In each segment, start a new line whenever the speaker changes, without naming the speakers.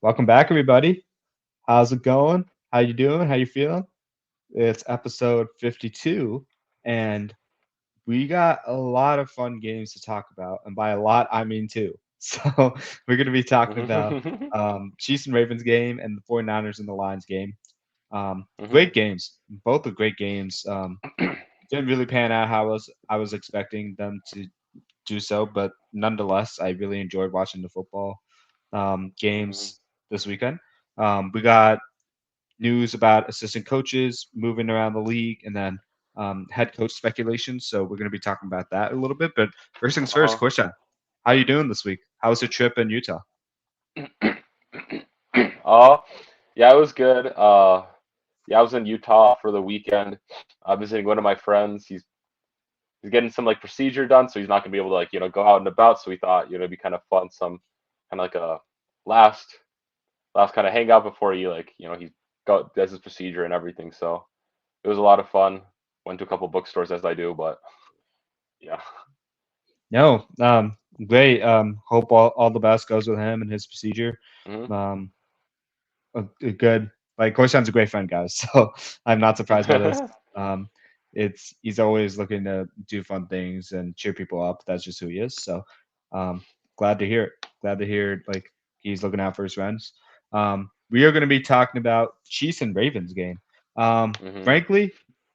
Welcome back, everybody. How's it going? How you doing? How you feeling? It's episode 52, and we got a lot of fun games to talk about, and by a lot, I mean two. So we're going to be talking about
Mhm.
Chiefs and Ravens game and the 49ers and the Lions game.
Mhm.
Great games. Both are great games. Didn't really pan out how I was expecting them to do so, but nonetheless, I really enjoyed watching the football
Mhm.
games this weekend. We got news about assistant coaches moving around the league, and then head coach speculation. So we're going to be talking about that a little bit. But first things first,
Uh-huh.
question: how you doing this week? How was your trip in Utah?
Uh, yeah, it was good. Yeah, I was in Utah for the weekend, visiting one of my friends. He's getting some like procedure done, so he's not gonna be able to go out and about. So we thought it'd be kind of fun, some kind of like a last last kind of hangout before he does his procedure and everything. So it was a lot of fun. Went to a couple bookstores as I do, but yeah.
No, great. Hope all the best goes with him and his procedure.
Hmm.
Um, good. Like Korshan's a great friend, guys. So I'm not surprised by this. Um, it's he's always looking to do fun things and cheer people up. That's just who he is. So um, glad to hear it. Glad to hear like he's looking out for his friends. We are going to be talking about Chiefs and Ravens game.
Hmm.
Frankly,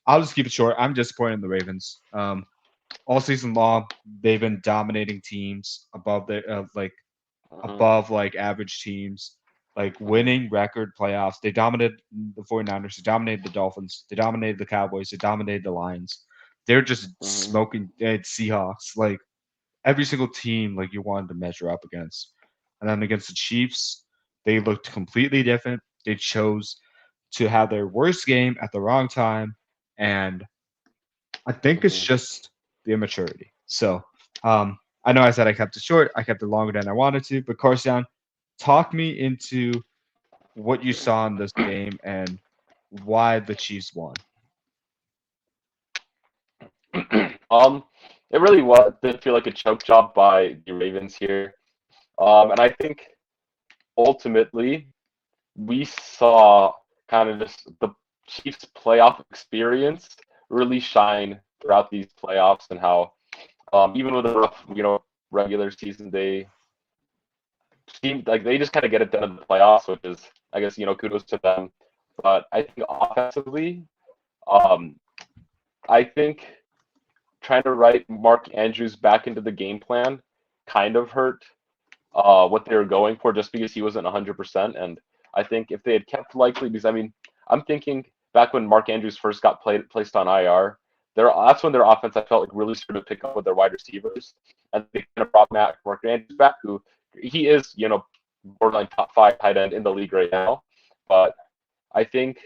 I'll just keep it short. I'm disappointed in the Ravens. All season long, they've been dominating teams
Hmm.
above like average teams, like
Hmm.
winning record playoffs. They dominated the 49ers, they dominated the Dolphins, they dominated the Cowboys, they dominated the Lions. They're just
Hmm.
smoking dead Seahawks. Like every single team like you wanted to measure up against. And then against the Chiefs, they looked completely different. They chose to have their worst game at the wrong time. And I think it's
Hmm.
just the immaturity. So I know I said I kept it short. I kept it longer than I wanted to. But Carson, talk me into what you saw in this game and why the Chiefs won.
um, it really did feel like a choke job by the Ravens here. And I think ultimately we saw kind of just the Chiefs' playoff experience really shine throughout these playoffs, and how even with a rough, regular season, they seem like they just kind of get it done in the playoffs, which is, I guess, kudos to them. But I think offensively, um, I think trying to write Mark Andrews back into the game plan kind of hurt what they were going for, just because he wasn't 100%. And I think if they had kept Likely, because I mean, I'm thinking back when Mark Andrews first got placed on IR, that's when their offense I felt like really started to pick up with their wide receivers, and they kind of brought Mark Andrews back, who he is, borderline top five tight end in the league right now. But I think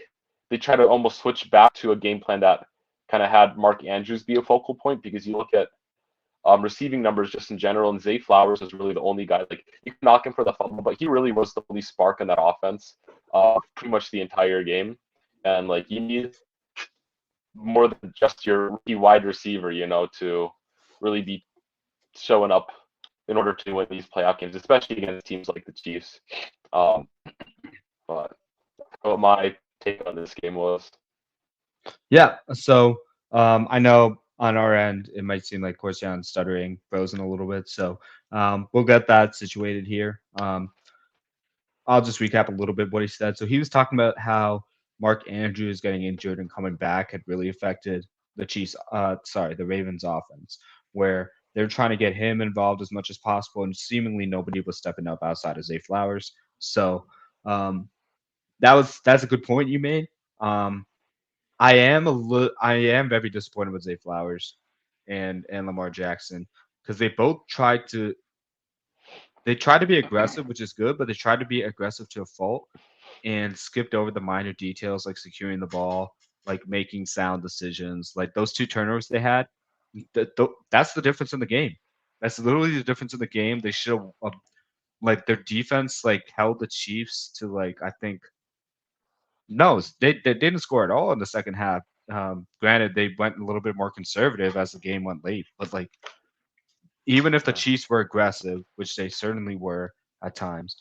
they try to almost switch back to a game plan that kind of had Mark Andrews be a focal point, because you look at receiving numbers just in general, and Zay Flowers is really the only guy. Like, you can knock him for the fumble, but he really was the only spark in that offense, pretty much the entire game. And like, you need more than just your rookie wide receiver, to really be showing up in order to win these playoff games, especially against teams like the Chiefs. Um, but what my take on this game was.
Yeah. So I know on our end it might seem like Corsian's stuttering, frozen a little bit. So we'll get that situated here. I'll just recap a little bit what he said. So he was talking about how Mark Andrews getting injured and coming back had really affected the the Ravens offense, where they're trying to get him involved as much as possible, and seemingly nobody was stepping up outside of Zay Flowers. So um, that's a good point you made. Um, I am very disappointed with Zay Flowers and Lamar Jackson because they tried to be aggressive, which is good, but they tried to be aggressive to a fault and skipped over the minor details like securing the ball, like making sound decisions. Like those two turnovers they had, that's the difference in the game. That's literally the difference in the game. They should have like their defense like held the Chiefs to like I think no, they didn't score at all in the second half. Granted, they went a little bit more conservative as the game went late, but like even if the Chiefs were aggressive, which they certainly were at times,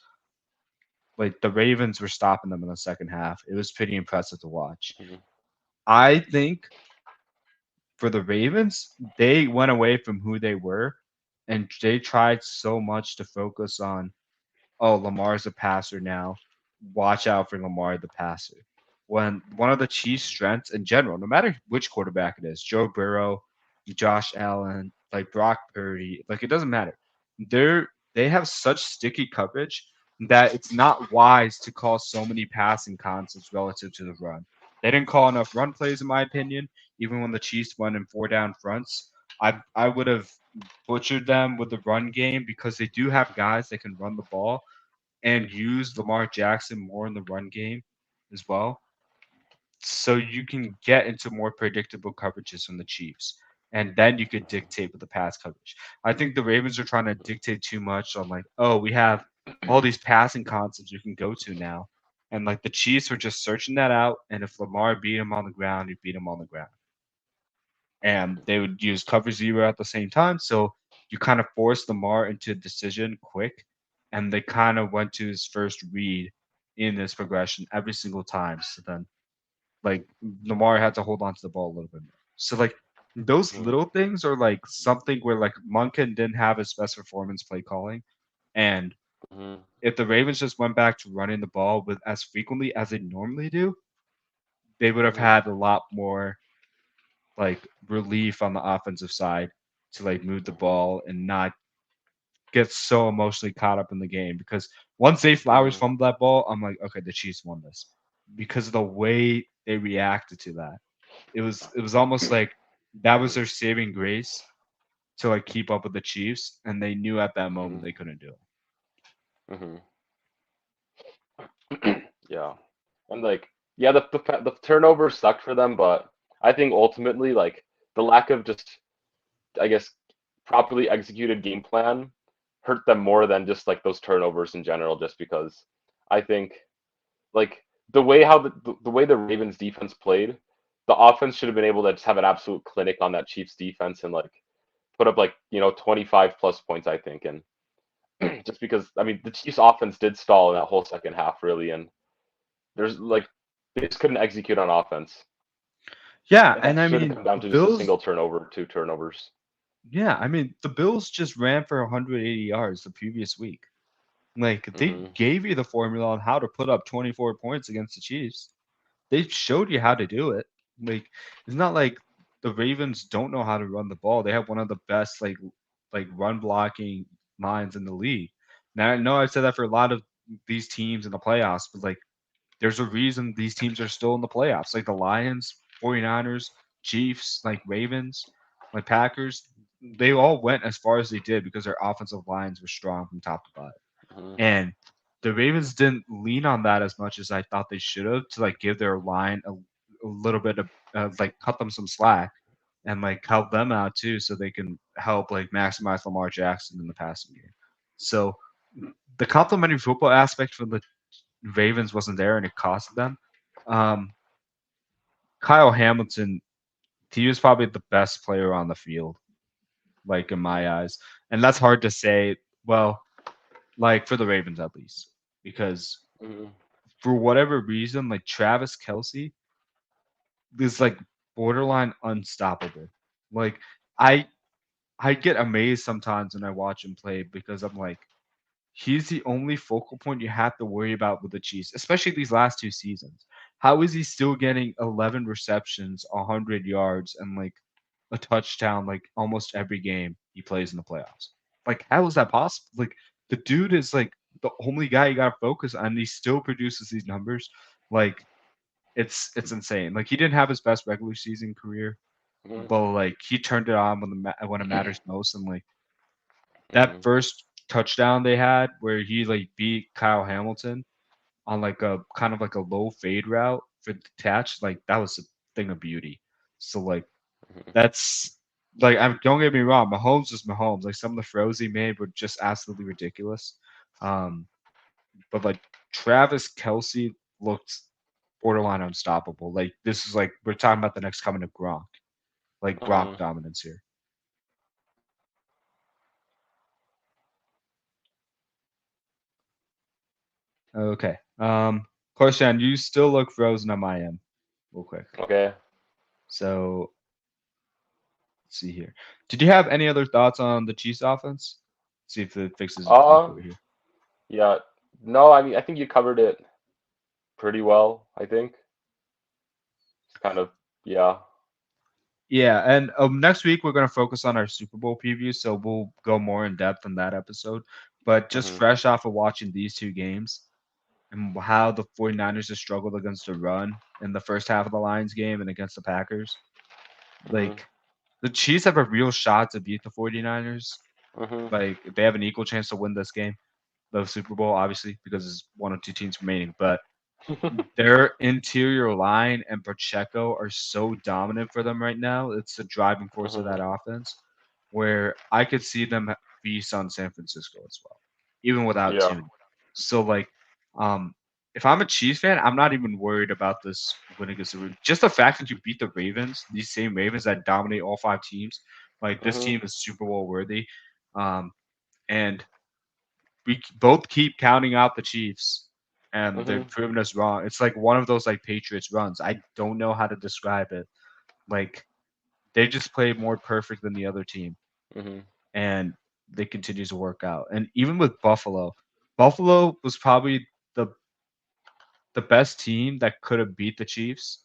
Like the Ravens were stopping them in the second half. It was pretty impressive to watch.
Mhm.
I think for the Ravens, they went away from who they were and they tried so much to focus on, oh, Lamar's a passer now. Watch out for Lamar the passer. When one of the Chiefs' strengths in general, no matter which quarterback it is, Joe Burrow, Josh Allen, like Brock Purdy, like it doesn't matter. They have such sticky coverage that it's not wise to call so many passing concepts relative to the run. They didn't call enough run plays, in my opinion. Even when the Chiefs went in four down fronts, I would have butchered them with the run game because they do have guys that can run the ball and use Lamar Jackson more in the run game as well. So you can get into more predictable coverages from the Chiefs. And then you could dictate with the pass coverage. I think the Ravens are trying to dictate too much on like, oh, we have all these passing concepts you can go to now. And like the Chiefs were just searching that out. And if Lamar beat him on the ground, he beat him on the ground. And they would use cover zero at the same time. So you kind of force Lamar into a decision quick, and they kind of went to his first read in this progression every single time. So then, like Lamar had to hold on to the ball a little bit more. So like those
Mhm.
little things are like something where like Munkin didn't have his best performance play calling, and
Mhm.
if the Ravens just went back to running the ball with as frequently as they normally do, they would have
Mhm.
had a lot more like relief on the offensive side to like move the
Mhm.
ball and not get so emotionally caught up in the game. Because once Zay Flowers
Mhm.
fumbled that ball, I'm like, okay, the Chiefs won this because of the way they reacted to that. It was almost like that was their saving grace to like keep up with the Chiefs, and they knew at that moment
Mhm.
they couldn't do it.
Mhm. Yeah. And like, yeah, the turnover sucked for them, but I think ultimately, like, the lack of just, I guess, properly executed game plan hurt them more than just like those turnovers in general. Just because I think like the way the Ravens defense played, the offense should have been able to just have an absolute clinic on that Chiefs defense and like put up like 25 plus points, I think. And just because I mean the Chiefs offense did stall in that whole second half really, and there's like they just couldn't execute on offense,
Yeah,
and
and
that
I
should have
mean
come down
the
to just a
Bills.
single turnover, two turnovers.
Yeah, I mean the Bills just ran for 180 yards the previous week. Like they
Hmm.
gave you the formula on how to put up 24 points against the Chiefs. They showed you how to do it. Like it's not like the Ravens don't know how to run the ball. They have one of the best like run blocking lines in the league. Now I know I've said that for a lot of these teams in the playoffs, but like there's a reason these teams are still in the playoffs. Like the Lions, 49ers, Chiefs, like Ravens, like Packers, they all went as far as they did because their offensive lines were strong from top to bottom.
Hmm.
And the Ravens didn't lean on that as much as I thought they should have to like give their line a little bit of like cut them some slack and like help them out too so they can help like maximize Lamar Jackson in the passing game. So the complementary football aspect for the Ravens wasn't there and it cost them. Um, Kyle Hamilton, he was probably the best player on the field, like in my eyes. And that's hard to say, well, like for the Ravens at least, because
Hmm.
for whatever reason, like Travis Kelsey is like borderline unstoppable. Like I I get amazed sometimes when I watch him play because I'm like, he's the only focal point you have to worry about with the Chiefs, especially these last two seasons. How is he still getting 11 receptions, 100 yards, and like a touchdown like almost every game he plays in the playoffs? Like, how is that possible? Like, the dude is like the only guy you got to focus on. And he still produces these numbers. Like, it's insane. Like, he didn't have his best regular season career,
Hmm.
but like he turned it on when when it matters most, and like that
Hmm.
first touchdown they had where he like beat Kyle Hamilton on like a kind of like a low fade route for the catch, like that was a thing of beauty. So like that's like don't get me wrong, Mahomes is Mahomes. Like some of the throws he made were just absolutely ridiculous. Um, but like Travis Kelsey looked borderline unstoppable. Like this is like we're talking about the next coming of Gronk, like Gronk
Hmm.
dominance here. Okay. Korshan, you still look frozen on my end, real quick.
Okay.
So let's see here. Did you have any other thoughts on the Chiefs offense? See if it fixes your point
Uh,
over here.
yeah. No, I mean, I think you covered it pretty well, I think. It's kind of, yeah.
Yeah, and next week we're going to focus on our Super Bowl preview, so we'll go more in depth in that episode. But just
Hmm.
fresh off of watching these two games and how the 49ers have struggled against the run in the first half of the Lions game and against the Packers,
Hmm.
like the Chiefs have a real shot to beat the 49ers.
Hmm.
Like they have an equal chance to win this game, the Super Bowl, obviously, because there's one or two teams remaining. But their interior line and Pacheco are so dominant for them right now. It's the driving force of
Hmm.
that offense, where I could see them feast on San Francisco as well, even without
Yeah.
Tune. So like, um, if I'm a Chiefs fan, I'm not even worried about this win against the Ravens. Just the fact that you beat the Ravens, these same Ravens that dominate all five teams, like this
Hmm.
team is Super Bowl worthy. And we both keep counting out the Chiefs, and they've
Hmm.
proven us wrong. It's like one of those like Patriots runs. I don't know how to describe it. Like they just play more perfect than the other team,
Hmm.
and they continue to work out. And even with Buffalo, Buffalo was probably the the best team that could have beat the Chiefs,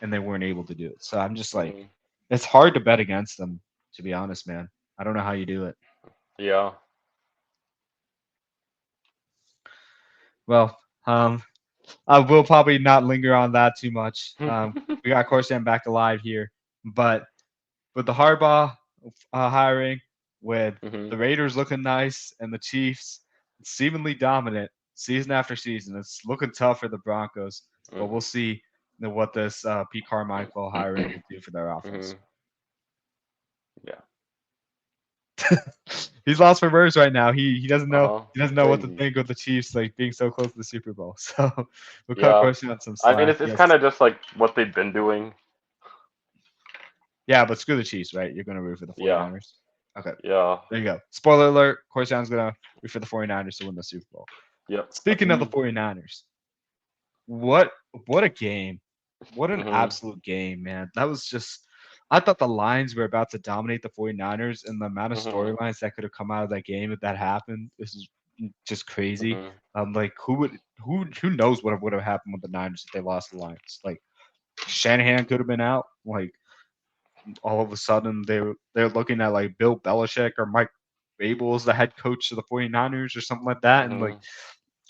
and they weren't able to do it. So I'm just like,
Hmm.
it's hard to bet against them, to be honest, man. I don't know how you do it.
Yeah.
Well, I will probably not linger on that too much. We got Corsan back alive here, but with the Harbaugh hiring, with
Hmm.
the Raiders looking nice and the Chiefs seemingly dominant season after season, it's looking tough for the Broncos. But we'll see what this Pete Carmichael hiring will do for their
Hmm.
offense.
Yeah.
He's lost for words right now. He doesn't know
Uh-huh.
he doesn't know what to
Crazy.
think with the Chiefs like being so close to the Super Bowl. So we'll cut
Yeah.
Corson on some
I mean,
slack.
it's
Yes.
kind of just like what they've been doing.
Yeah, but screw the Chiefs, right? You're going to root for the
Yeah.
49ers. Okay,
Yeah.
there you go. Spoiler alert, Corsan's going to root for the 49ers to win the Super Bowl.
Yep.
Speaking of the 49ers, what what a game. What an
Hmm.
absolute game, man. That was just I thought the Lions were about to dominate the 49ers and the amount of
Hmm.
storylines that could have come out of that game if that happened. This is just crazy.
Hmm.
Like who knows what would have happened with the Niners if they lost the Lions? Like Shanahan could have been out. Like all of a sudden they're looking at like Bill Belichick or Mike Vrabel as the head coach of the 49ers or something like that, and like
Hmm.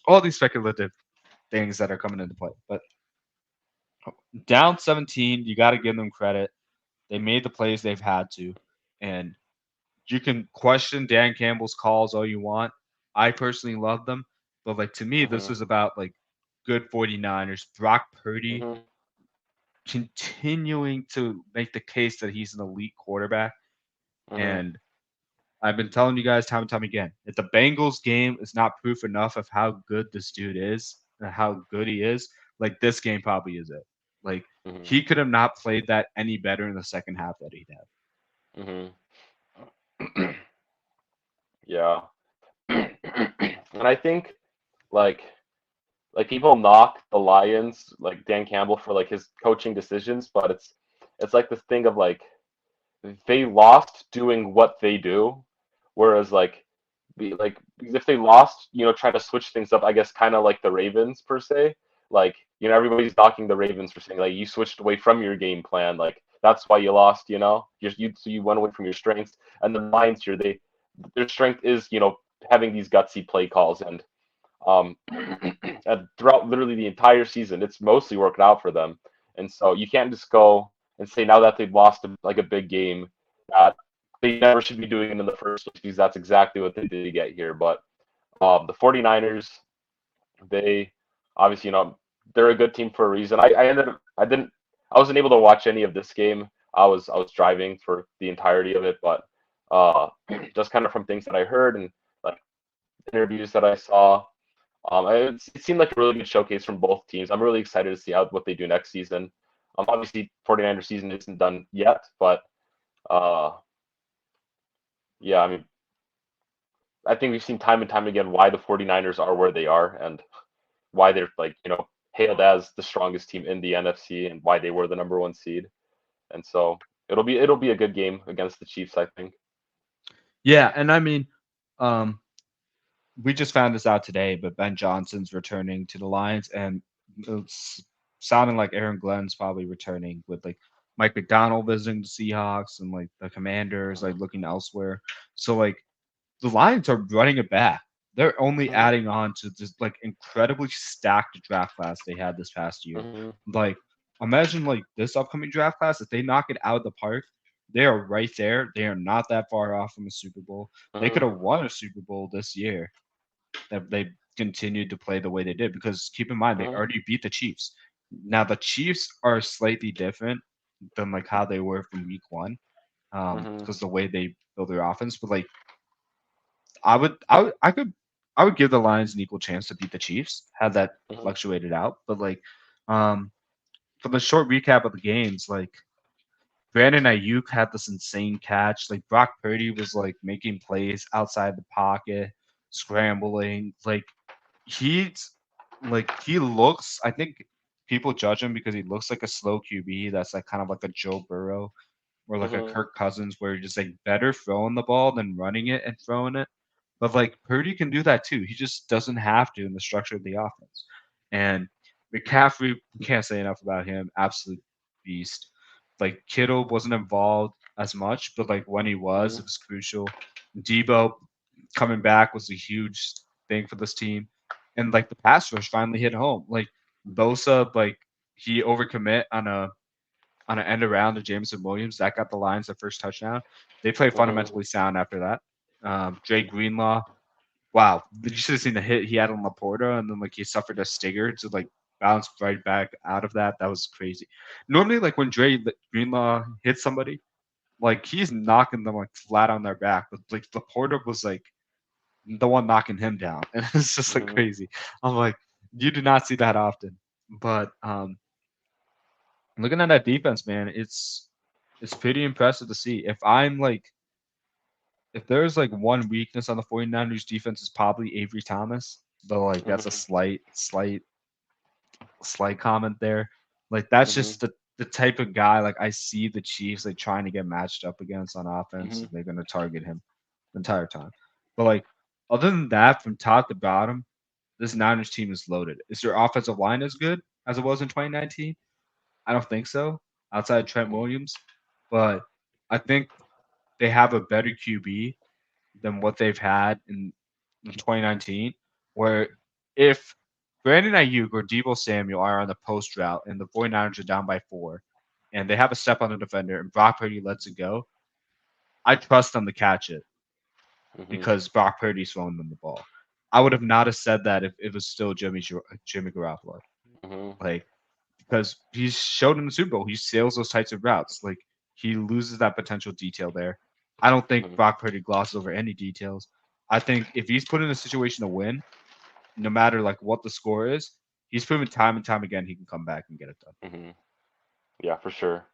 all these speculative things that are coming into play. But down 17, you got to give them credit. They made the plays they've had to, and you can question Dan Campbell's calls all you want. I personally love them, but like to me, this
Hmm.
is about like good 49ers. Brock Purdy
Hmm.
continuing to make the case that he's an elite quarterback.
Hmm.
And I've been telling you guys time and time again, if the Bengals game is not proof enough of how good this dude is and how good he is, like this game probably is it. Like
Hmm.
he could have not played that any better in the second half that he'd have.
Hmm. Yeah. And I think like people knock the Lions, like Dan Campbell for like his coaching decisions, but it's like this thing of like they lost doing what they do, whereas like if they lost, trying to switch things up, I guess kind of like the Ravens per se. Like, everybody's knocking the Ravens for saying like you switched away from your game plan, like that's why you lost. So you went away from your strengths, and the Lions here, their strength is having these gutsy play calls um, and throughout literally the entire season, it's mostly worked out for them. And so you can't just go and say now that they've lost like a big game that they never should be doing it in the first place because that's exactly what they did to get here. But the 49ers, they obviously, they're a good team for a reason. I wasn't able to watch any of this game. I was driving for the entirety of it, but uh, just kind of from things that I heard and like interviews that I saw, it seemed like a really good showcase from both teams. I'm really excited to see what they do next season. Obviously, 49ers season isn't done yet, but uh, yeah, I mean, I think we've seen time and time again why the 49ers are where they are, and why they're like hailed as the strongest team in the NFC and why they were the number one seed. And so it'll be a good game against the Chiefs, I think.
Yeah, and I mean, um, we just found this out today, but Ben Johnson's returning to the Lions, and it's sounding like Aaron Glenn's probably returning with like Mike McDonald visiting the Seahawks and like the Commanders like
Mhm.
looking elsewhere. So like the Lions are running it back. They're only
Mhm.
adding on to this like incredibly stacked draft class they had this past year.
Mhm.
Like imagine like this upcoming draft class, if they knock it out of the park, they are right there. They are not that far off from a Super Bowl. They could
Mhm.
have won a Super Bowl this year if they continued to play the way they did. Because keep in mind, they
Mhm.
already beat the Chiefs. Now the Chiefs are slightly different than like how they were from week one,
Mhm.
because the way they build their offense. But like I would give the Lions an equal chance to beat the Chiefs had that
Mhm.
fluctuated out. But like um for the short recap of the games, like Brandon Ayuk had this insane catch. Like Brock Purdy was like making plays outside the pocket, scrambling. He's he looks. I think people judge him because he looks like a slow QB. That's like kind of like a Joe Burrow or like a
Mhm.
Kirk Cousins, where you're just like better throwing the ball than running it and throwing it. But like Purdy can do that too. He just doesn't have to in the structure of the offense. And McCaffrey, we can't say enough about him. Absolute beast. Like Kittle wasn't involved as much, but like when he was, it
Mhm.
was crucial. Debo coming back was a huge thing for this team. And like the pass rush finally hit home. Like Bosa, like he overcommit on an end around to Jameson Williams. That got the Lions their first touchdown. They played
Mhm.
fundamentally sound after that. Dre Greenlaw, wow, you should have seen the hit he had on Laporta, and then like he suffered a stinger to like bounce right back out of that. That was crazy. Normally, like when Greenlaw hits somebody, like he's knocking them like flat on their back, but like Laporta was like the one knocking him down, and it's just like
Mhm.
crazy. I'm like, you do not see that often, but looking at that defense, man, it's pretty impressive to see. If there's like one weakness on the 49ers defense is probably Avery Thomas, though like that's a
Mhm.
slight comment there. Like that's
Mhm.
just the type of guy like I see the Chiefs like trying to get matched up against on offense.
Mhm.
They're gonna target him the entire time. But like other than that, from top to bottom, this Niners team is loaded. Is their offensive line as good as it was in 2019? I don't think so, outside of Trent
Mhm.
Williams. But I think they have a better QB than what they've had in 2019. Where if Brandon Ayuk or Debo Samuel are on the post route and the 49ers are down by 4 and they have a step on the defender and Brock Purdy lets it go, I trust them to catch it
Mhm.
because Brock Purdy's throwing them the ball. I would have not have said that if it was still Jimmy Garoppolo.
Mhm.
Like because he's showed in the Super Bowl. He sails those types of routes. Like he loses that potential detail there. I don't think
Mhm.
Brock Purdy glosses over any details. I think if he's put in a situation to win, no matter like what the score is, he's proven time and time again he can come back and get it done.
Mhm. Yeah, for sure.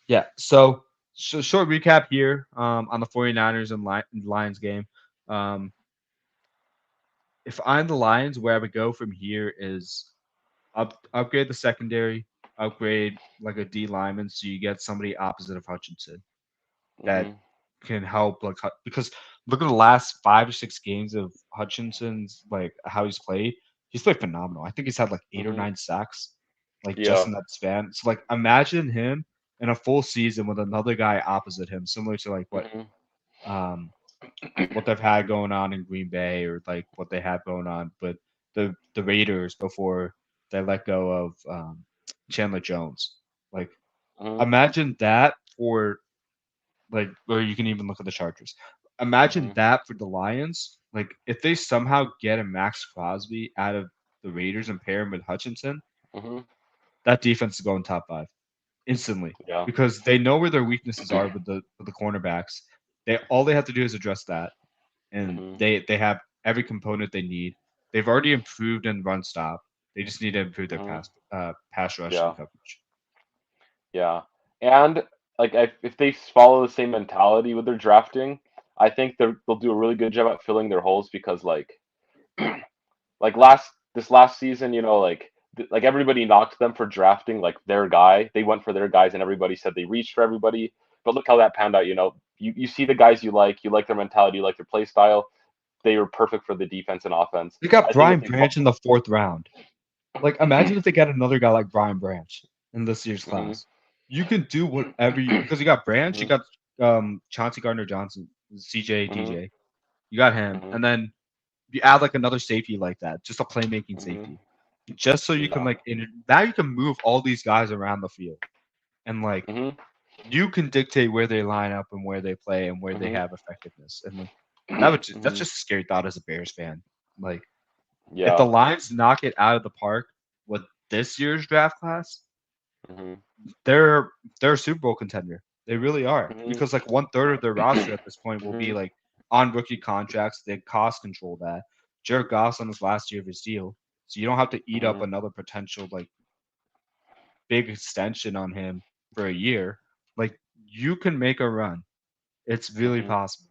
Yeah. So short recap here on the 49ers and Lions game. Um, if I'm the Lions, where I would go from here is upgrade the secondary, upgrade like a D lineman, so you get somebody opposite of Hutchinson that
Mhm.
can help because look at the last 5 or 6 games of Hutchinson's like how he's played. He's played phenomenal. I think he's had like 8 or 9
Mhm.
sacks, like just
Yeah.
in that span. So like imagine him in a full season with another guy opposite him, similar to like
Mhm.
um what they've had going on in Green Bay or like what they had going on, but the Raiders before they let go of Chandler Jones. Like
Mhm.
imagine that for like, or you can even look at the Chargers. Imagine
Mhm.
that for the Lions. Like if they somehow get a Max Crosby out of the Raiders and pair him with Hutchinson,
Mhm.
that defense is going top 5 instantly
Yeah.
because they know where their weaknesses are with the cornerbacks. They have to do is address that and
Mhm.
they have every component they need. They've already improved in run stop. They just need to improve their
Mhm.
pass rush and
Yeah.
coverage.
Yeah. And like if they follow the same mentality with their drafting, I think they'll do a really good job at filling their holes because like like this last season, like everybody knocked them for drafting like their guy. They went for their guys, and everybody said they reached for everybody. But look how that panned out. You see the guys you like their mentality, you like their play style. They were perfect for the defense and offense.
They got
I think
Brian
if they,
Branch in the fourth round. Like, imagine if they got another guy like Brian Branch in this year's
hmm
class. You can do whatever you because you got Branch, you
hmm
got Chauncey Gardner Johnson, CJ,
hmm
DJ. You got him,
hmm
and then you add like another safety like that, just a playmaking
hmm
safety, just so you can
yeah,
now you can move all these guys around the field, and like
hmm
you can dictate where they line up and where they play and where they
hmm
have effectiveness, and like that's
hmm
just a scary thought as a Bears fan. Like if the
yeah,
Lions knock it out of the park with this year's draft class,
hmm
they're they're a Super Bowl contender. They really are
hmm
because like one third of their roster at this point will be
hmm
like on rookie contracts. They cost control that. Jared Goff's on his last year of his deal, so you don't have to eat up
hmm
another potential like big extension on him for a year. Like you can make a run. It's really
hmm
possible.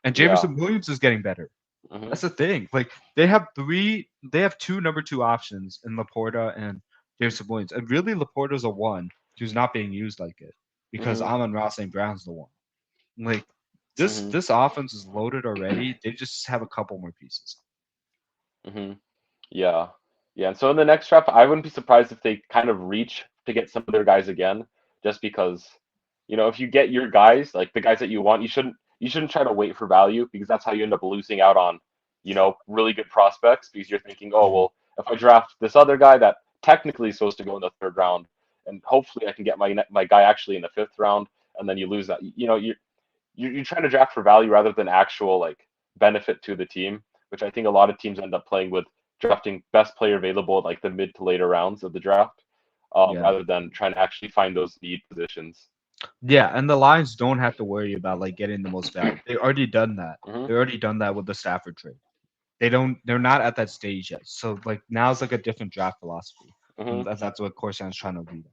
And
yeah,
Jameson Williams is getting better.
hmm
That's the thing. Like they have two number two options in Laporta and Jameson Williams. And really Laporta's a one who's not being used like it because
hmm
Amon Ross St. Brown's the one. Like
hmm
this offense is loaded already. They just have a couple more pieces.
hmm yeah, yeah. And so in the next draft, I wouldn't be surprised if they kind of reach to get some of their guys again, just because, if you get your guys, like the guys that you want, you shouldn't try to wait for value because that's how you end up losing out on, really good prospects because you're thinking, oh
Mhm.
well, if I draft this other guy that technically is supposed to go in the third round, and hopefully I can get my guy actually in the fifth round, and then you lose that. You're trying to draft for value rather than actual like benefit to the team, which I think a lot of teams end up playing with drafting best player available at like the mid to later rounds of the draft,
Yeah.
rather than trying to actually find those need positions.
Yeah, and the Lions don't have to worry about like getting the most value. They already done that.
hmm
They already done that with the Stafford trade. They're not at that stage yet. So like now's like a different draft philosophy.
hmm
And that's what Coruscant's trying to do.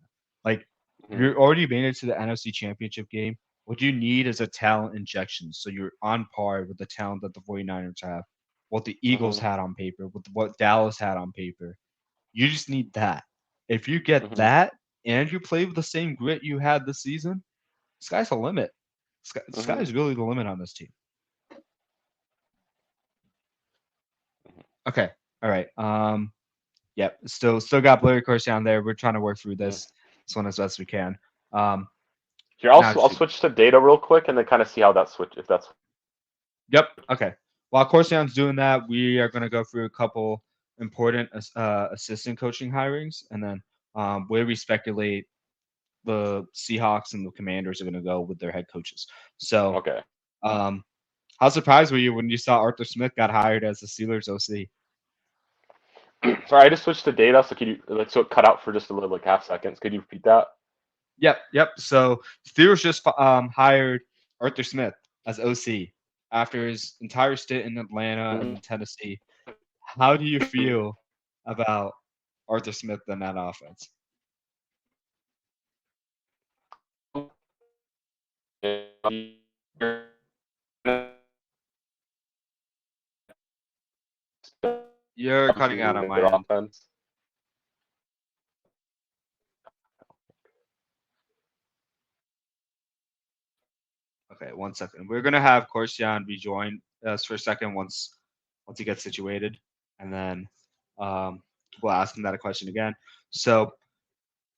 Like
hmm
you're already made it to the NFC championship game. What you need is a talent injection. So you're on par with the talent that the 49ers have, what the Eagles
hmm
had on paper, with what Dallas had on paper. You just need that. If you get
hmm
that and you play with the same grit you had this season, sky's the limit. Sky
hmm
is really the limit on this team. Okay. All right. Yep. Still got Blair course down there. We're trying to work through
hmm
this one as best we can. Um,
Here, I'll
now
I'll
shoot.
switch to data real quick and then kind of see how that switch if that's.
Yep. Okay. While Corsian's doing that, we are going to go through a couple important assistant coaching hirings, and then where we speculate the Seahawks and the Commanders are going to go with their head coaches. So,
Okay.
um, how surprised were you when you saw Arthur Smith got hired as the Steelers OC?
Sorry, I just switched to data, so could you like so it cut out for just a little like half seconds? Could you repeat that?
Yep. So Steelers just hired Arthur Smith as OC after his entire stint in Atlanta
hmm
and Tennessee. How do you feel about Arthur Smith and that offense? You're cutting out on
Their
my end.
offense.
Okay, 1 second. We're gonna have Corsian rejoin us for a second once he gets situated, and then um, we'll ask him that a question again. So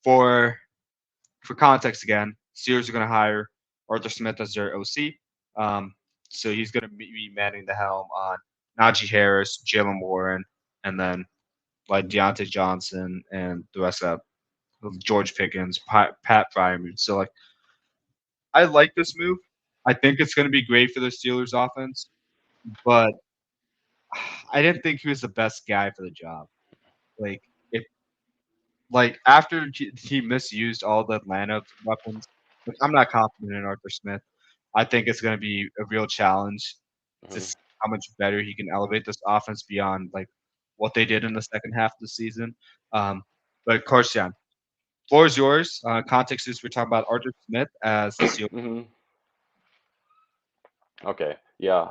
for context again, Steelers are gonna hire Arthur Smith as their OC. Um, so he's gonna be manning the helm on Najee Harris, Jalen Warren, and then like Deontay Johnson and the rest of George Pickens, Pat Fryermuth. So like I like this move. I think it's going to be great for the Steelers offense, but I didn't think he was the best guy for the job. Like if after he misused all the Atlanta weapons, like, I'm not confident in Arthur Smith. I think it's going to be a real challenge to
hmm
see how much better he can elevate this offense beyond like what they did in the second half of the season. But of course, yeah, floor is yours. Context is we're talking about Arthur Smith as the Steelers.
hmm Okay. Yeah.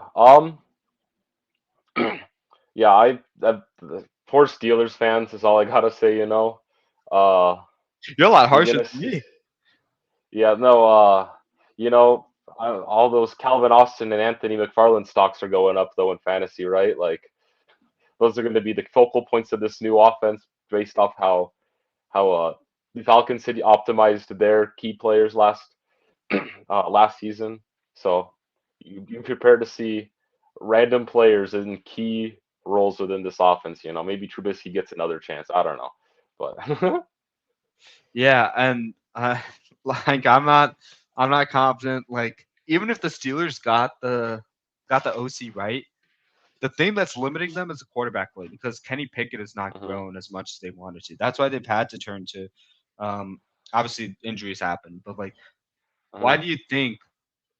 yeah, the poor Steelers fans is all I gotta say. Uh,
You're a lot
you're
harsher
gonna
than
see.
me.
Yeah, no, you know, all those Calvin Austin and Anthony McFarland stocks are going up though in fantasy, right? Like those are going to be the focal points of this new offense based off how the Falcons had optimized their key players last season. So you prepare to see random players in key roles within this offense. Maybe Trubisky gets another chance. I don't know, but
Yeah, and like I'm not confident. Like even if the Steelers got the OC right, the thing that's limiting them is the quarterback play because Kenny Pickett has not
Mhm,
grown as much as they wanted to. That's why they've had to turn to, um, obviously injuries happen, but like, why
mhm,
do you think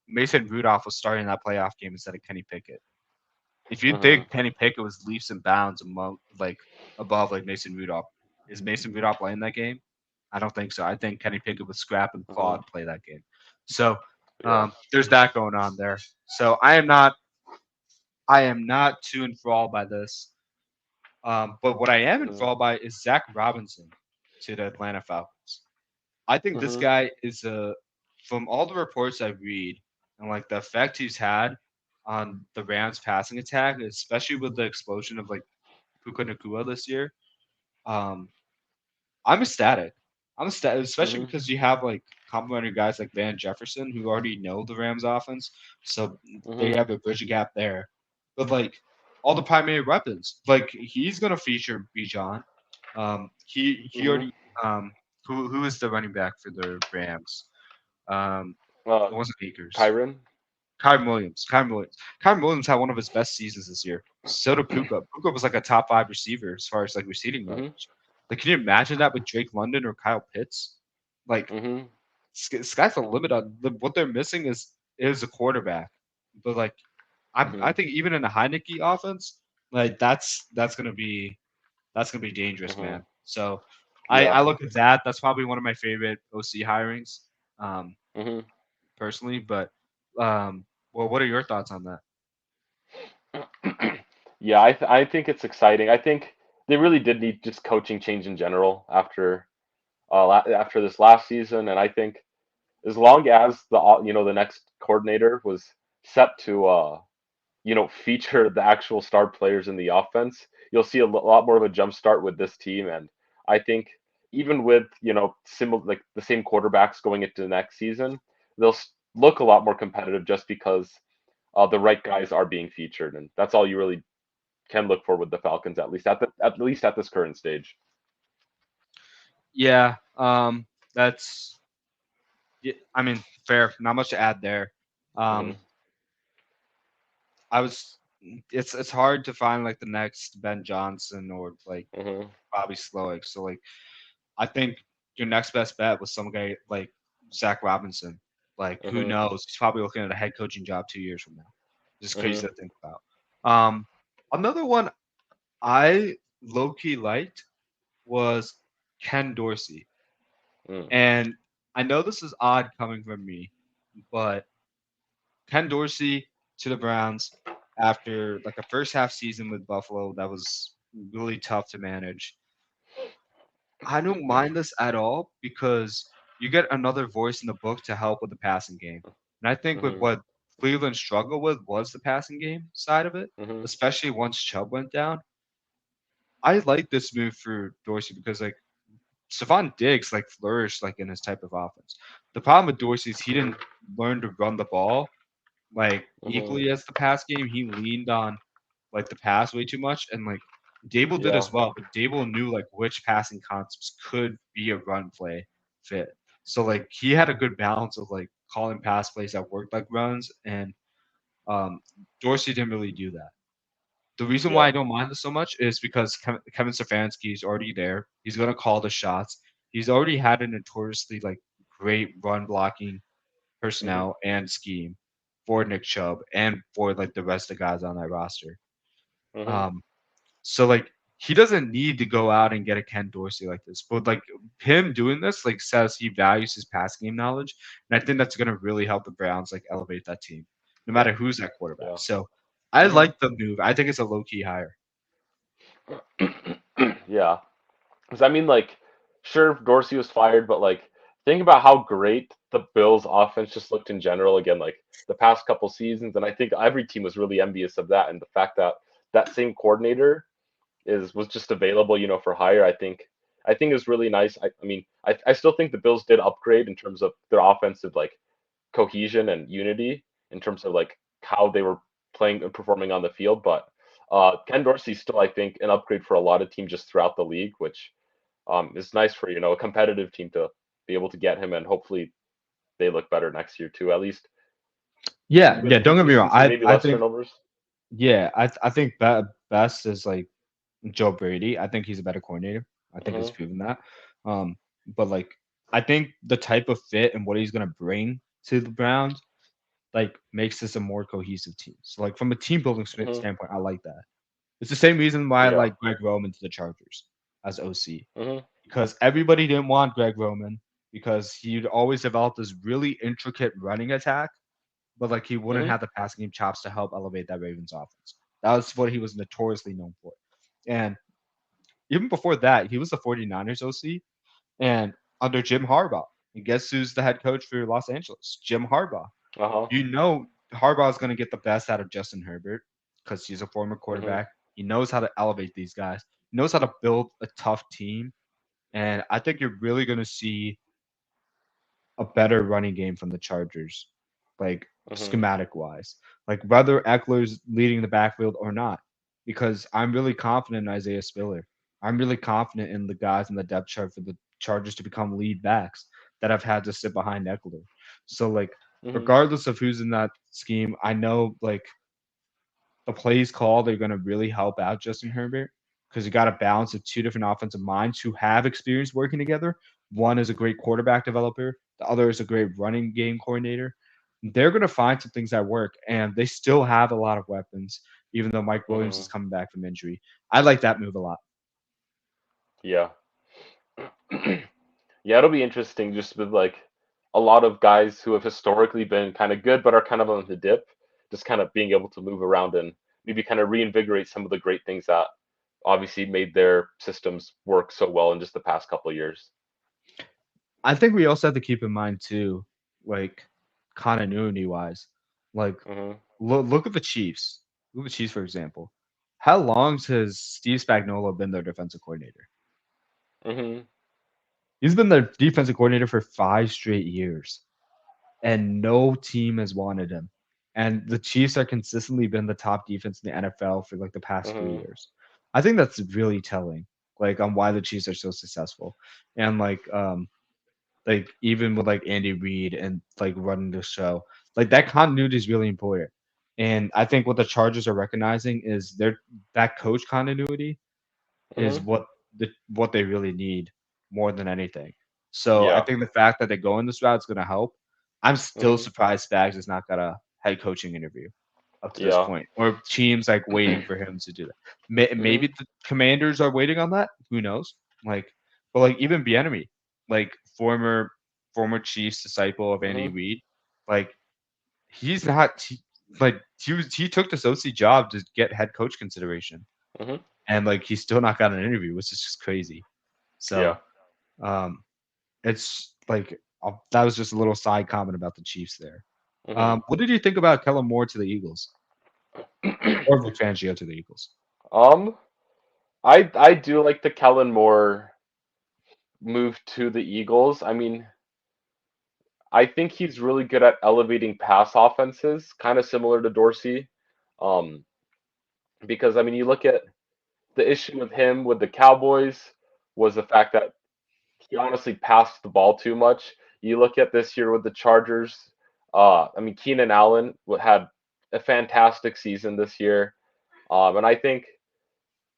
Mason Rudolph was starting that playoff game instead of Kenny Pickett? If you
mhm,
think Kenny Pickett was leaps and bounds among like above like Mason Rudolph, is Mason Rudolph playing that game? I don't think so. I think Kenny Pickett would scrap and claw
mhm.
to play that game. So
Yeah.
there's that going on there. So I am not too enthralled by this. But what I am
Mhm,
enthralled by is Zach Robinson to the Atlanta Falcons. I think this
mhm,
guy is from all the reports I read and like the effect he's had on the Rams passing attack, especially with the explosion of like Puka Nakua this year. Um, I'm ecstatic. I'm ecstatic, especially
mhm,
because you have like complimentary guys like Van Jefferson who already know the Rams offense, so they
mhm,
have a bridge gap there. But like all the primary weapons, like he's gonna feature Bijan. He
mhm.
already who is the running back for the Rams? Um,
Uh,
it wasn't Akers.
Kyron.
Kyron Williams. Kyron Williams. Kyron Williams had one of his best seasons this year. So did Puka. Puka was like a top five receiver as far as like receiving
Mhm,
yards. Like, can you imagine that with Drake London or Kyle Pitts? Like,
mhm,
sky's the limit on what they're missing is a quarterback. But like, I
mhm,
think even in a Heineke offense, like that's gonna be dangerous,
mhm.
man. So I
Yeah.
look at that. That's probably one of my favorite OC hirings, um,
Mhm.
personally. But well, what are your thoughts on that?
Yeah, I think it's exciting. I think they really did need just coaching change in general after this last season, and I think as long as the next coordinator was set to feature the actual star players in the offense, you'll see a lot more of a jump start with this team. And I think even with similar like the same quarterbacks going into the next season, they'll look a lot more competitive just because the right guys are being featured, and that's all you really can look for with the Falcons, at least at this current stage.
Yeah, that's yeah, I mean fair. Not much to add there.
Hmm.
Um, I was it's hard to find like the next Ben Johnson or like
Hmm.
Bobby Slowick. So like I think your next best bet was some guy like Zach Robinson. Like who
Hmm.
knows? He's probably looking at a head coaching job 2 years from now. Just crazy
Hmm.
to think about. Um, Another one I low key liked was Ken Dorsey,
Mm.
and I know this is odd coming from me, but Ken Dorsey to the Browns after like a first half season with Buffalo that was really tough to manage. I don't mind this at all because you get another voice in the book to help with the passing game. And I think with
Hmm.
what Cleveland struggled with was the passing game side of it,
Hmm.
especially once Chubb went down. I like this move for Dorsey because like Stephon Diggs like flourished like in his type of offense. The problem with Dorsey is he
Hmm.
didn't learn to run the ball like
Hmm.
equally as the pass game. He leaned on like the pass way too much, and like Dable did
Yeah.
as well, but Dable knew like which passing concepts could be a run play fit. So like he had a good balance of like calling pass plays that worked like runs, and um, Dorsey didn't really do that. The reason why
Yeah.
I don't mind this so much is because Kevin Stefanski is already there. He's gonna call the shots. He's already had a notoriously like great run blocking
Hmm.
personnel and scheme for Nick Chubb and for like the rest of the guys on that roster.
Hmm.
Um, so like he doesn't need to go out and get a Ken Dorsey like this, but like him doing this like says he values his pass game knowledge, and I think that's gonna really help the Browns like elevate that team, no
Yeah.
matter who's that quarterback.
Yeah.
So I
Hmm.
like the move. I think it's a low key hire.
Yeah. Because I mean, like, sure, Dorsey was fired, but like, think about how great the Bills' offense just looked in general. Again, like the past couple seasons, and I think every team was really envious of that. And the fact that that same coordinator was just available, for hire. I think is really nice. I mean, I still think the Bills did upgrade in terms of their offensive like cohesion and unity in terms of like how they were playing and performing on the field, but. Ken Dorsey's still, I think, an upgrade for a lot of teams just throughout the league, which it's nice for a competitive team to be able to get him, and hopefully they look better next year too. At least
Yeah,
with
yeah. Don't get me wrong.
consistency, maybe
I
less
think
turnovers.
yeah, I think best is like Joe Brady. I think he's a better coordinator. I think he's
Hmm.
proven that. Um, but like I think the type of fit and what he's gonna bring to the Browns like makes this a more cohesive team. So like from a team building
Hmm.
standpoint, I like that. It's the same reason why I
Yeah.
like Greg Roman to the Chargers as OC
Hmm.
because everybody didn't want Greg Roman because he'd always develop this really intricate running attack, but like he wouldn't
Hmm.
have the passing game chops to help elevate that Ravens offense. That was what he was notoriously known for. And even before that, he was the 49ers OC and under Jim Harbaugh. And guess who's the head coach for Los Angeles? Jim Harbaugh.
Uh huh.
You know Harbaugh is going to get the best out of Justin Herbert because he's a former
Hmm.
quarterback. He knows how to elevate these guys. He knows how to build a tough team. And I think you're really going to see a better running game from the Chargers, like
Hmm.
schematic wise, like whether Eckler's leading the backfield or not, because I'm really confident in Isaiah Spiller. I'm really confident in the guys in the depth chart for the Chargers to become lead backs that have had to sit behind Eckler. So like,
Hmm.
regardless of who's in that scheme, I know like the plays called are going to really help out Justin Herbert because you got a balance of two different offensive minds who have experience working together. One is a great quarterback developer, the other is a great running game coordinator. They're going to find some things that work, and they still have a lot of weapons, even though Mike Williams is
Hmm.
coming back from injury. I like that move a lot.
Yeah. Yeah, it'll be interesting just with like a lot of guys who have historically been kind of good but are kind of on the dip, just kind of being able to move around and maybe kind of reinvigorate some of the great things that obviously made their systems work so well in just the past couple of years.
I think we also have to keep in mind too, like continuity wise, like
Hmm.
look at the Chiefs. Look at the Chiefs for example. How long has Steve Spagnuolo been their defensive coordinator?
Hmm.
He's been their defensive coordinator for 5 straight years, and no team has wanted him. And the Chiefs have consistently been the top defense in the NFL for like the past three
Hmm.
years. I think that's really telling, like on why the Chiefs are so successful. And like even with like Andy Reid and like running the show, like that continuity is really important. And I think what the Chargers are recognizing is their that coach continuity is
Hmm.
what they really need more than anything. So I
Yeah.
think the fact that they go in this route is going to help. I'm still
Hmm.
surprised Spags has not got a head coaching interview up to this
Yeah.
point, or teams like waiting for him to do that. Maybe
Hmm.
the Commanders are waiting on that. Who knows? Like, but like even Bieniemy, like former Chiefs disciple of Andy
Hmm.
Reid, like he's not like he took this OC job to get head coach consideration,
Hmm.
and like he's still not got an interview, which is just crazy.
Yeah.
So um, it's like that was just a little side comment about the Chiefs there.
Hmm.
What did you think about Kellen Moore to the Eagles or Vic Fangio to the Eagles?
um, I do like the Kellen Moore move to the Eagles. I mean, I think he's really good at elevating pass offenses, kind of similar to Dorsey. Um, because I mean, you look at the issue with him with the Cowboys was the fact that he honestly passed the ball too much. You look at this year with the Chargers. I mean, Keenan Allen had a fantastic season this year, and I think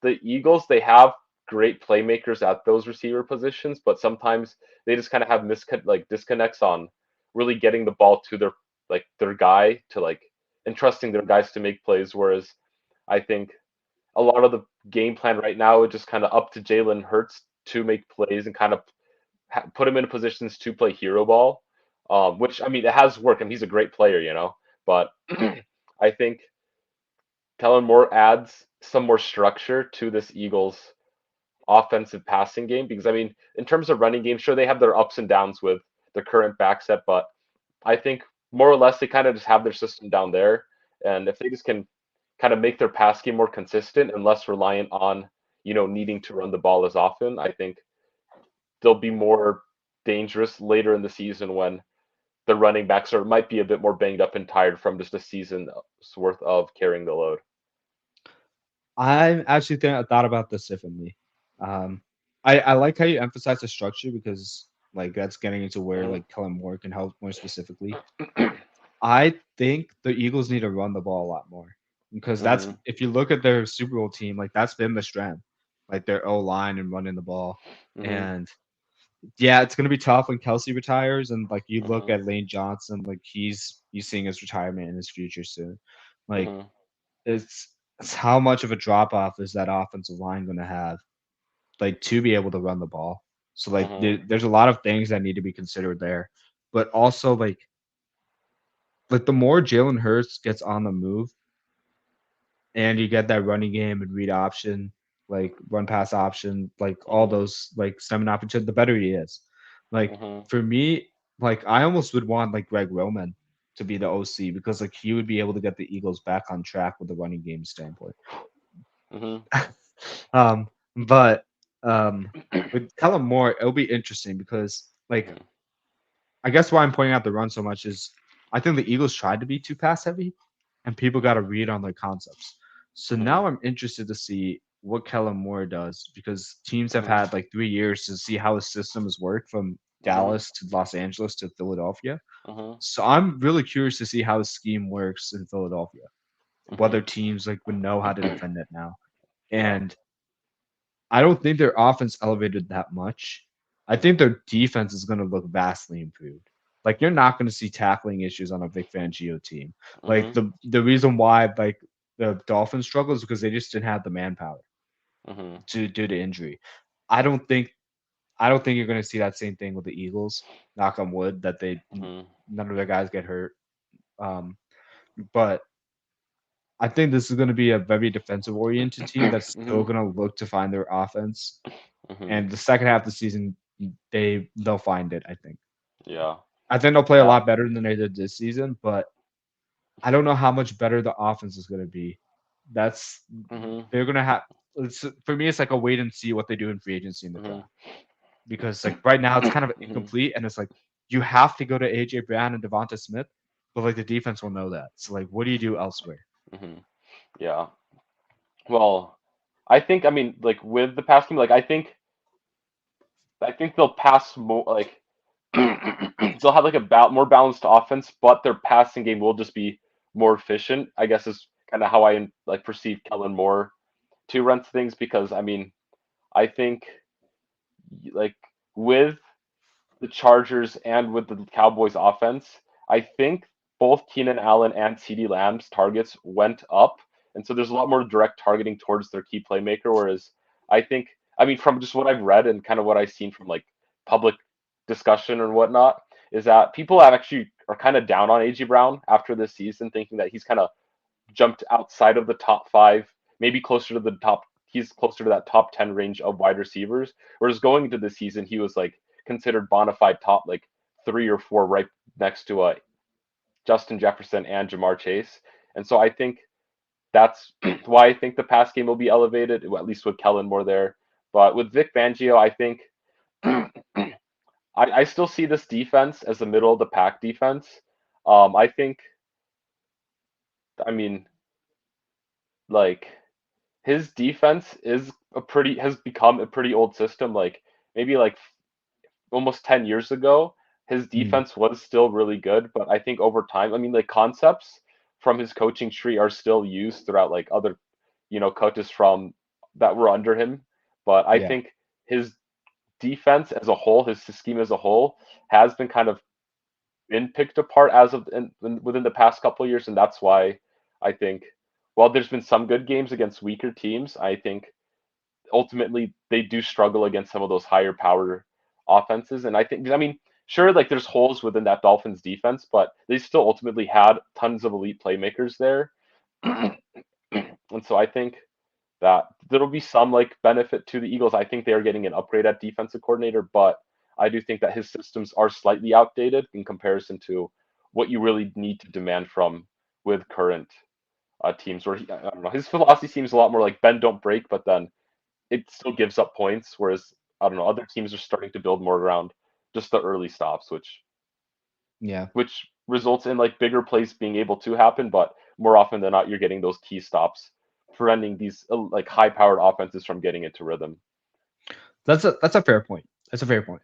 the Eagles they have great playmakers at those receiver positions, but sometimes they just kind of have disconnects on really getting the ball to their guy to like entrusting their guys to make plays. Whereas I think a lot of the game plan right now is just kind of up to Jalen Hurts to make plays and kind of put him in positions to play hero ball. Which I mean, it has worked, and he's a great player, but I think Kellen Moore adds some more structure to this Eagles offensive passing game because I mean, in terms of running game, sure they have their ups and downs with the current back set, but I think more or less they kind of just have their system down there, and if they just can kind of make their pass game more consistent and less reliant on needing to run the ball as often, I think they'll be more dangerous later in the season when the running backs are might be a bit more banged up and tired from just a season's worth of carrying the load.
I actually think I thought about this differently. Um, I like how you emphasize the structure because like that's getting into where
Hmm
like Kellen Moore can help more specifically. I think the Eagles need to run the ball a lot more because that's
hmm
if you look at their Super Bowl team, like that's been the strength, like their O line and running the ball.
hmm
And yeah, it's gonna be tough when Kelsey retires, and like you look
hmm
at Lane Johnson, like he's seeing his retirement in his future soon. Like
hmm
it's how much of a drop off is that offensive line gonna have, like to be able to run the ball. So like
hmm
there's a lot of things that need to be considered there, but also like the more Jalen Hurts gets on the move, and you get that running game and read option, like run pass option, like all
hmm
those like stemming opportunity, the better he is. Like
hmm
for me, like I almost would want like Greg Roman to be the OC because like he would be able to get the Eagles back on track with the running game standpoint.
hmm
Um, but with Kellen Moore, it'll be interesting because like
hmm
I guess why I'm pointing out the run so much is I think the Eagles tried to be too pass heavy, and people got to read on their concepts. So
hmm
now I'm interested to see what Kellen Moore does because teams have
hmm
had like 3 years to see how his system has worked from
hmm
Dallas to Los Angeles to Philadelphia.
hmm
So I'm really curious to see how his scheme works in Philadelphia,
hmm
whether teams like would know how to defend it now.
Yeah.
And I don't think their offense elevated that much. I think their defense is going to look vastly improved. Like you're not going to see tackling issues on a Vic Fangio team. Like
hmm
the reason why like the Dolphins struggle is because they just didn't have the manpower
hmm
to due to injury. I don't think I don't think you're going to see that same thing with the Eagles. Knock on wood that
hmm
none of their guys get hurt. Um, but I think this is going to be a very defensive oriented team that's still
hmm
going to look to find their offense.
hmm
And the second half of the season, they'll find it, I think.
Yeah.
I think they'll play a
Yeah.
lot better than they did this season, but I don't know how much better the offense is gonna be. That's
hmm
they're gonna have it's for me, it's like a wait and see what they do in free agency in the
hmm
draft. Because like right now it's kind of
hmm
incomplete and it's like you have to go to AJ Brown and Devonta Smith, but like the defense will know that. So like what do you do elsewhere?
hmm Yeah. Well, I think I mean like with the pass game, like I think they'll pass more like they'll have like a more balanced offense, but their passing game will just be more efficient. I guess is kind of how I like perceive Kellen Moore to run things because I mean I think like with the Chargers and with the Cowboys offense, I think both Keenan Allen and CeeDee Lamb's targets went up. And so there's a lot more direct targeting towards their key playmaker. Whereas I think, I mean, from just what I've read and kind of what I've seen from like public discussion and whatnot, is that people have actually are kind of down on AJ Brown after this season, thinking that he's kind of jumped outside of the top five, maybe closer to the top. He's closer to that top 10 range of wide receivers. Whereas going into the season, he was like considered bona fide top like 3 or 4 right next to Justin Jefferson and Jamar Chase. And so I think that's why I think the pass game will be elevated, at least with Kellen Moore there. But with Vic Fangio, I think I still see this defense as the middle of the pack defense. I think, I mean, like his defense is a pretty has become a pretty old system. Like maybe like almost 10 years ago, his
Mm,
defense was still really good, but I think over time, I mean, like concepts from his coaching tree are still used throughout like other, coaches from that were under him. But I
yeah.
think his defense as a whole, his scheme as a whole, has been kind of been picked apart as of within the past couple of years, and that's why I think while there's been some good games against weaker teams, I think ultimately they do struggle against some of those higher power offenses. And I think, I mean, sure, like there's holes within that Dolphins defense, but they still ultimately had tons of elite playmakers there. And so I think that there'll be some like benefit to the Eagles. I think they are getting an upgrade at defensive coordinator, but I do think that his systems are slightly outdated in comparison to what you really need to demand from with current teams. Where I don't know, his philosophy seems a lot more like bend don't break, but then it still gives up points. Whereas I don't know, other teams are starting to build more around just the early stops,
Yeah.
which results in like bigger plays being able to happen, but more often than not, you're getting those key stops, preventing these like high-powered offenses from getting into rhythm.
That's a fair point. That's a fair point.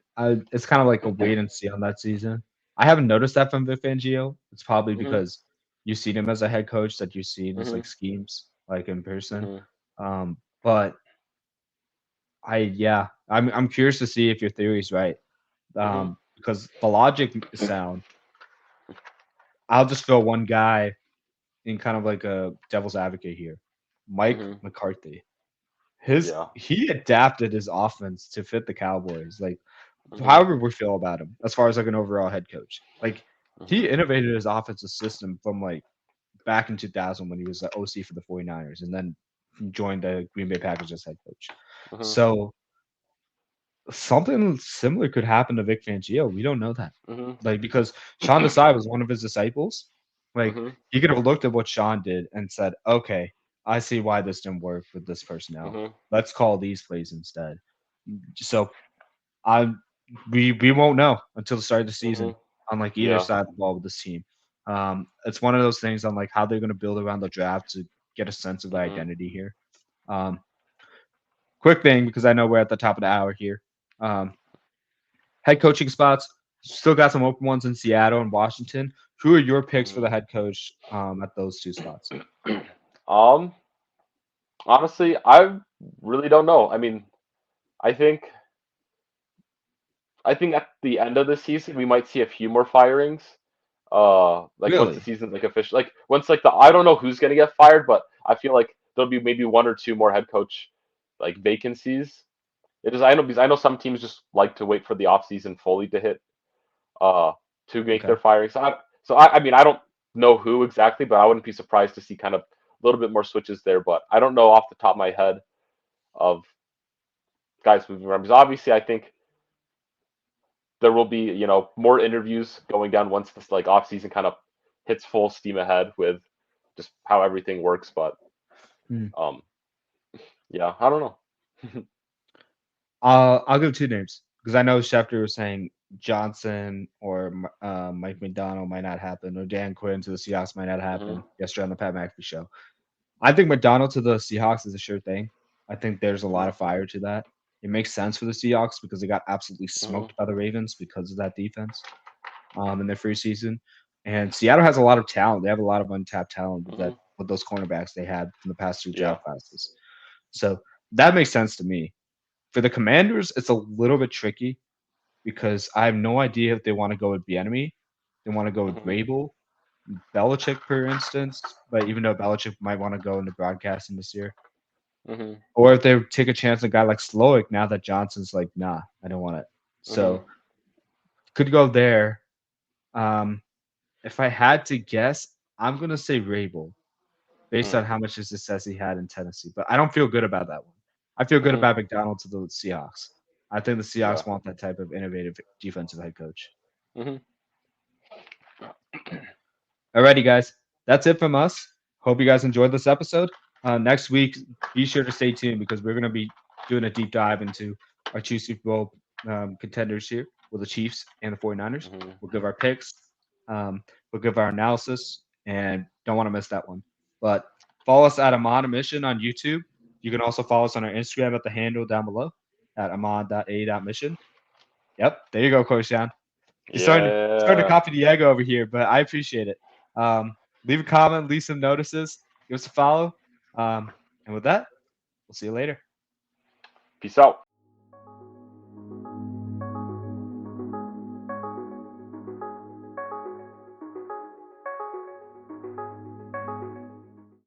It's kind of like a wait and see on that season. I haven't noticed that from Vic Fangio. It's probably
Hmm.
because you've seen him as a head coach that you've seen his
Hmm.
like schemes like in person.
Hmm.
But I'm curious to see if your theory is right.
Hmm.
Because the logic is sound. I'll just throw one guy in kind of like a devil's advocate here. Mike
Hmm.
McCarthy.
Yeah.
He adapted his offense to fit the Cowboys. Like
Hmm.
however we feel about him, as far as like an overall head coach. Like he
Hmm.
innovated his offensive system from like back in 2000 when he was the OC for the 49ers and then joined the Green Bay Packers as head coach.
Hmm.
So something similar could happen to Vic Fangio. We don't know that.
Hmm.
Like because Sean Desai was one of his disciples. Like
Hmm.
he could have looked at what Sean did and said, "Okay, I see why this didn't work with this personnel.
Hmm.
Let's call these plays instead." So I we won't know until the start of the
Hmm.
season on like either
Yeah.
side of the ball with this team. It's one of those things on like how they're going to build around the draft to get a sense of the
Hmm.
identity here. Um, quick thing because I know we're at the top of the hour here. Um, head coaching spots still got some open ones in Seattle and Washington. Who are your picks for
Hmm.
the head coach at those two spots?
um. Honestly, I really don't know. I mean, I think I think at the end of the season we might see a few more firings. Like once the
Really?
season's like official, like once like the I don't know who's gonna get fired, but I feel like there'll be maybe one or two more head coach like vacancies. It is I know because I know some teams just like to wait for the off season fully to hit uh to make
Okay.
their firings. I mean I don't know who exactly, but I wouldn't be surprised to see kind of a little bit more switches there. But I don't know off the top of my head of guys moving around because obviously I think there will be more interviews going down once this like off season kind of hits full steam ahead with just how everything works. But
Hmm.
um, yeah, I don't know.
I'll give two names because I know Schefter was saying Johnson or Mike McDonald might not happen, or Dan Quinn to the Seahawks might not
Hmm.
happen yesterday on the Pat McAfee show. I think McDonald to the Seahawks is a sure thing. I think there's a lot
Hmm.
of fire to that. It makes sense for the Seahawks because they got absolutely
Hmm.
smoked by the Ravens because of that defense in their free season. And Seattle has a lot of talent. They have a lot of untapped talent
Hmm.
that with those cornerbacks they had from the past two
Yeah.
draft classes. So that makes sense to me. For the Commanders, it's a little bit tricky because I have no idea if they want to go with Bieniemy, they want to go with
Hmm.
Vrabel, Belichick, for instance. But even though Belichick might want to go into broadcasting this year,
Hmm.
or if they take a chance on a guy like Slowick now that Johnson's like, nah, I don't want it.
Hmm.
So could go there. Um, if I had to guess, I'm gonna say Vrabel based on
Hmm.
how much success he had in Tennessee. But I don't feel good about that one. I feel good
Hmm.
about McDonald to the Seahawks. I think the
Yeah.
Seahawks want that type of innovative defensive head coach.
Hmm.
Alrighty, guys. That's it from us. Hope you guys enjoyed this episode. Next week, be sure to stay tuned because we're going to be doing a deep dive into our two Super Bowl contenders here with the Chiefs and the 49ers.
Hmm.
We'll give our picks, we'll give our analysis, and don't want to miss that one. But follow us at Amon Mission on YouTube. You can also follow us on our Instagram at the handle down below at amon.a.mission. Yep, there you go, Coach Jan. He's starting to
Yeah.
copy Diego over here, but I appreciate it. Leave a comment, leave some notices, give us a follow. And with that, we'll see you later.
Peace out.